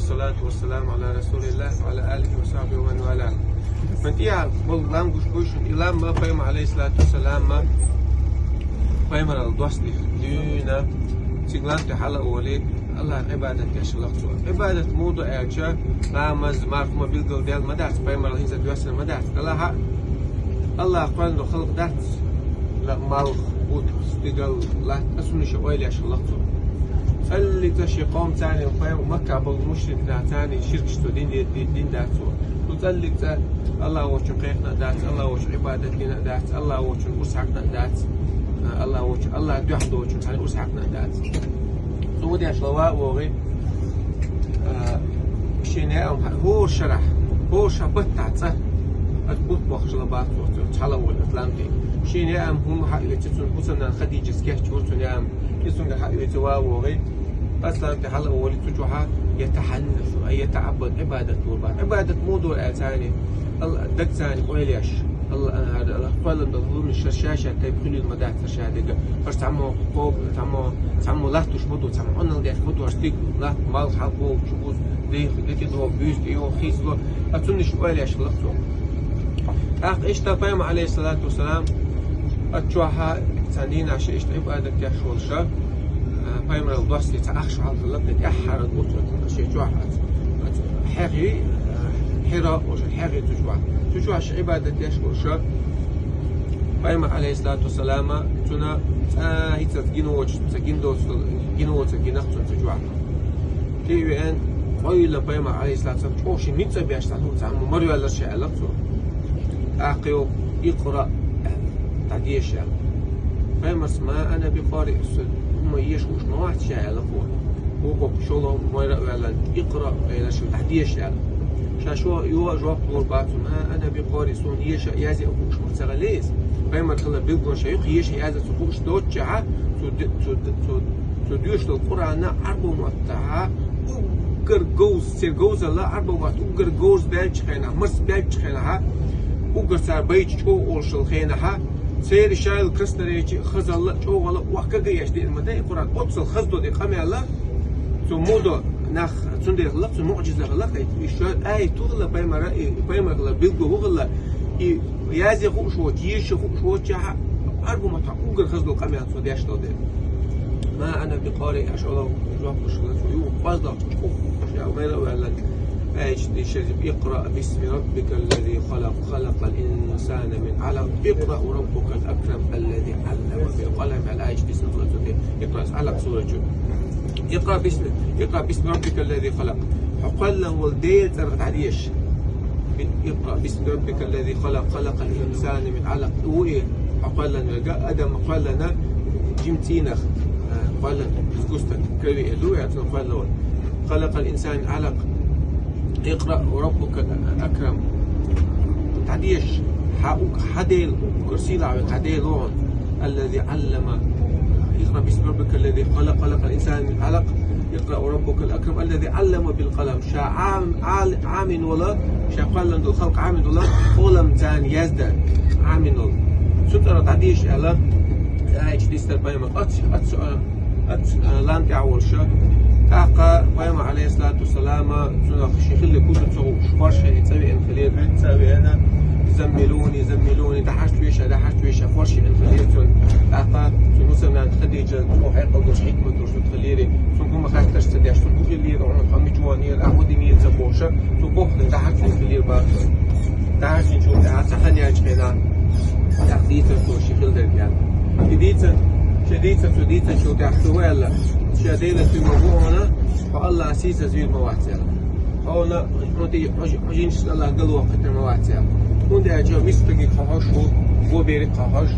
والصلاة والسلام على رسول الله وعلى آله وصحبه ومن والاه. من إياه بلغام قش إلام ما بيم عليه الصلاة والسلام ما بيم على الدوسلي دينا سيغلان تحلا أولي الله عبادة يشلق سوا عبادة موضوع أشياء نامز مارك ما بيلقوا ديال مدارس بيم على هنزل دوسنا مدارس الله قال له خلق دارس لا مال قوت استقل لا أسمي شوالي يشلق سوا اللي تشي قوم ثاني وفاهم مكة بالمشرك ثاني شرك شتو دين داتو تقول لك الله وش قيقنا دات الله وش عبادتنا دات الله وش أسحقنا دات الله تحضر وش يعني أسحقنا دات سودي أشلواء وغي شيناهم هو شرح هو شبت تعته أتبوت بخش لبعض وتحلو الأتلانتي شيناهم هم حق اللي تسون بوسنا خديجة سكيح شورتون يام يسون حق اللي توا وغي بس لما تحلق ولي تجوها يتحنث أي يتعبد عبادة والبعض عبادة موضوع ثاني الدك ثاني ويليش هذا الأخبار اللي ضلوا الشاشة كيف كل المدات الشهادة بس تعموا قوب تعموا لا تشمدوا تعموا أنا اللي أشمدوا أشتيك لا مال حقوق شبوز ده كده بيوز إيوه خيس له أتونش ويليش لقطوا إيش تفهم عليه الصلاة والسلام أتجوها ثانيين عشان إيش عبادة كشول شاب فاهم الضوء اللي تأخش على اللقطة أحر الوتر شيء جوعت حقي حراء وش الحقي تجوع عبادة يشكر شر فاهم عليه الصلاة والسلام تنا هي تجينوش تجينوش تجوع في وين قيل فاهم عليه الصلاة والسلام أوش ميت بيشتغل تعمل مريو على الشيء لقطه أقيو يقرأ تعديش فاهم اسمع أنا بقارئ ما يشوش ما واحد شيء على فوق هو بشلون ما يرى يقرأ إلى شو تحديش يعني شو يواجه طول بعضهم أنا بقارئ سون يش يازي أبوش مرتغليز فما خلا بيقول شيء يش يازي سبوش دوتشها تدوش القرآن أربع متاع وقر جوز لا أربع متاع وقر جوز بيج خينها مرس بيج خينها وقر صار بيج شو أولش الخينها سير شايل كريستاليتي خزل جو ولا وحكا يشدي المدى القرآن أتصل خزدو دي قامي الله سمودو نخ سندي خلق معجزة خلق يشال أي تغلى بيما خلق بيلقو خلق يازي خوشو تيش خوشو تيها أربو متى أوجر خزدو قامي الله سودي أشتو دي ما أنا بقارئ أشعر جواب الشغلات ويو فازلا تشوف يا وميلا ولا ايش دي شيء اقرأ باسم ربك الذي خلق الإنسان من علق اقرأ ربك الأكرم الذي علم بالقلم على ايش دي سورة اقرأ علق سورة اقرأ باسم ربك الذي خلق حقلا والديت تعديش اقرأ باسم ربك الذي خلق الإنسان من علق وإيه حقلا جاء أدم قال لنا جمتينخ قال سكوستك كري ادو يعطي قال خلق الإنسان من علق اقرأ وربك الأكرم تعديش حديل كرسي على حديلون الذي علم اقرأ باسم ربك الذي خلق الإنسان من علق اقرأ وربك الأكرم الذي علم بالقلم شا عامن ولا شا قال عند الخلق عامن ولا قلم ثاني يزداد عامن ولا سترة تعديش على ايش ديستر بايما لان تعول شا أقا ويما عليه الصلاة والسلام سنة الشيخ اللي كنت شفرش يتسوي انفلير تسوي أنا زملوني دحشت ويشا فرش انفلير أقا سنوسنا خديجة وحيق الدوش حكمة دوش تخليري سنكون ما خاك تشتديش سنكون اللي رعون خمي جواني الأعودي ميل زبوشة سنكون دحشت انفلير بقى دحشت نشوف تخلي أجمعنا تحديثا الشيخ اللي يعني شديدة شو تحتوي ولا شديدة في موضوعنا فالله أسيس زي المواتير هنا حجين الله قل وقت المواتير هنا أجا مستقي خهاشو بوبيري خهاش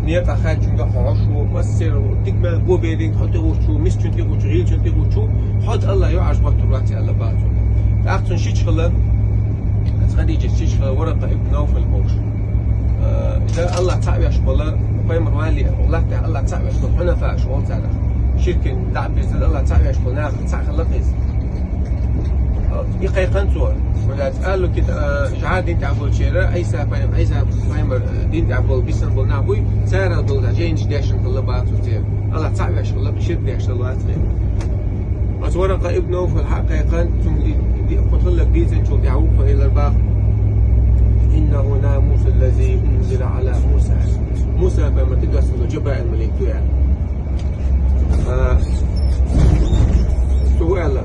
نيتا خاتشنغا خهاشو مسير تكمل بوبيري حتى وشو مستشن تيغو غيلشن تيغو شو حد الله يعجب بطراتي الله بعده أختن شيشخلا خديجة شيشخلا ورقة ابن نوفل بوش إذا الله تعبي أشبه بيمر والي الله تعبي أشبه حنفاء شو تعرف شركة دعم بيزد الله تعبي أشبه ناخد تعخ لقيس يقيقن صور ولا تقالوا كده جعاد دين تعبول شيرا عيسى بيمر دين تعبول بيسن بول نابوي سارة دول جاينش داشن كل بعض وتير الله تعبي أشبه الله بشد داشن الله تعبي ورقة ابنه في الحقيقة ثم خلق ديزن شو يعوق إلى الباق إنه ناموس الذي أنزل على موسى فما تدرس من جبل الملك يعني سؤال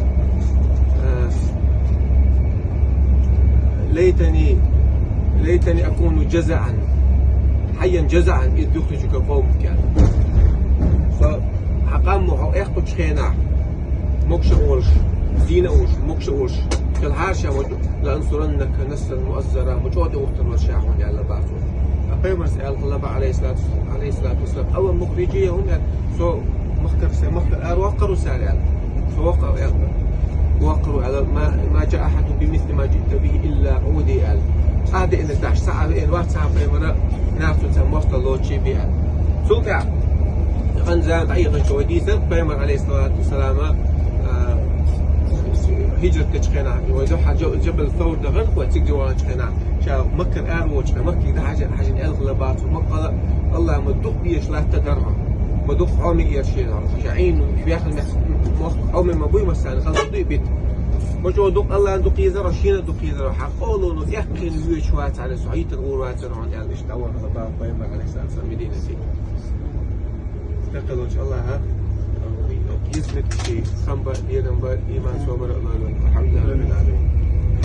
ليتني أكون جزعا حيا جزعا إذ يخرجك قومك يعني فحقامه يخطب شخينا مكش أولش دين أولش مكش أولش كالهاشا لأنصرنك نسل مؤزرة مجود وقت الرشاح يعني لبعضه أقيم سأل الله عليه الصلاة والسلام أول مخرجية هنا سو مخكر وقروا سالي سو وقروا على ما جاء أحد بمثل ما جئت به إلا عودي قال هذا إن الدعش ساعة بإن واحد ساعة بإن نافذ سموست الله شيء بها سوكا غنزان أيضا شو ديسن بيمر عليه الصلاة والسلام هجرة تشخينا ويدوح جبل ثور دغن وتجي ورا تشخينا شا مكر وش مكر ده حاجة الغلبات ومقلا الله مدق بيش لا تدرع مدق عمي يرشيد شعين بياخذ عمي ما بوي مسان خلاص ضي بيت مجو دق الله دق يزرع شينا دق يزرع حقولوا إنه يحكي ويشوات على سعيد الغورات عن يعني إيش تور غلبات بيمر عليه الصلاة والسلام مدينة سي تقلوا إن شاء الله ها يثبت شيء خمبر ينبر إيمان صبر الله الحمد لله رب العالمين.